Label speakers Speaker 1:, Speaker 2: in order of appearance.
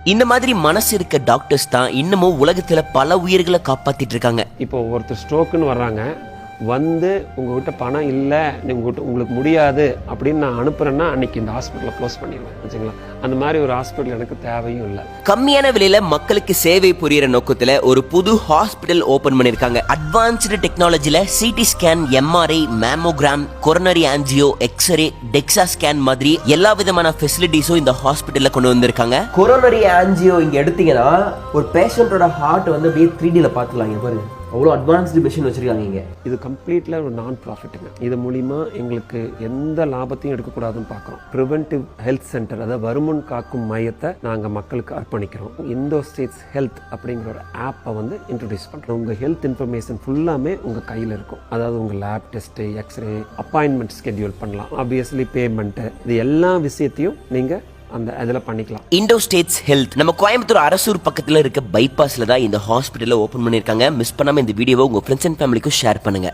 Speaker 1: இந்த மாதிரி மனசு இருக்க டாக்டர்ஸ் தான் இன்னமும் உலகத்துல பல உயிர்களை காப்பாத்திட்டு இருக்காங்க.
Speaker 2: இப்போ ஒருத்தர் ஸ்ட்ரோக்குன்னு வர்றாங்க, வந்து உங்ககிட்ட பணம் இல்லை, உங்களுக்கு முடியாது அப்படின்னு நான் அனுப்புறேன்னா அன்னைக்கு இந்த ஹாஸ்பிட்டலை க்ளோஸ் பண்ணிடுவேன் வச்சுங்களா. அந்த மாதிரி ஒரு ஹாஸ்பிட்டல் எனக்கு தேவையும் இல்லை.
Speaker 1: கம்மியான விலையில மக்களுக்கு சேவை புரியுற நோக்கத்துல ஒரு புது ஹாஸ்பிட்டல் ஓபன் பண்ணிருக்காங்க. அட்வான்ஸ்டு டெக்னாலஜில CT scan, MRI, mammogram, coronary angio, x-ray, DEXA scan மாதிரி எல்லா விதமான ஃபெசிலிட்டிஸும் இந்த ஹாஸ்பிட்டல்ல கொண்டு வந்திருக்காங்க.
Speaker 3: கொரோனரி ஆஞ்சியோ இங்க எடுத்தீங்கன்னா ஒரு பேஷண்டோட ஹார்ட் வந்து அப்படியே 3Dல பார்த்துலாம். இங்க பாருங்க, அவ்வளோ அட்வான்ஸ்டு மிஷின் வச்சிருக்காங்க இங்க.
Speaker 2: இது கம்ப்ளீட்ல ஒரு நான் ப்ராஃபிட்டுங்க. இது மூலிமா எங்களுக்கு எந்த லாபத்தையும் எடுக்கக்கூடாதுன்னு பார்க்குறோம். ப்ரிவென்டிவ் ஹெல்த் சென்டர், அதாவது வருமுன் காக்கும் மையத்தை நாங்கள் மக்களுக்கு அர்ப்பணிக்கிறோம். இந்தோ ஸ்டேட்ஸ் ஹெல்த் அப்படிங்கிற ஒரு ஆப்பை வந்து இன்ட்ரடியூஸ் பண்ணுறோம். உங்கள் ஹெல்த் இன்ஃபர்மேஷன் ஃபுல்லாமே உங்கள் கையில் இருக்கும். அதாவது உங்கள் lab test, x ray, appointment schedule பண்ணலாம், ஆப்வியஸ்லி பேமெண்ட்டு, இது எல்லா விஷயத்தையும் நீங்கள் அந்த அதில் பண்ணிக்கலாம்.
Speaker 1: இண்டோ ஸ்டேட்ஸ் ஹெல்த் நம்ம கோயம்புத்தூர் அரசூர் பக்கத்துல இருக்க பைபாஸ்ல தான் இந்த ஹாஸ்பிட்டலை ஓபன் பண்ணிருக்காங்க. மிஸ் பண்ணாம இந்த வீடியோவை உங்க ஃப்ரெண்ட்ஸ் அண்ட் ஃபேமிலிக்கும் ஷேர் பண்ணுங்க.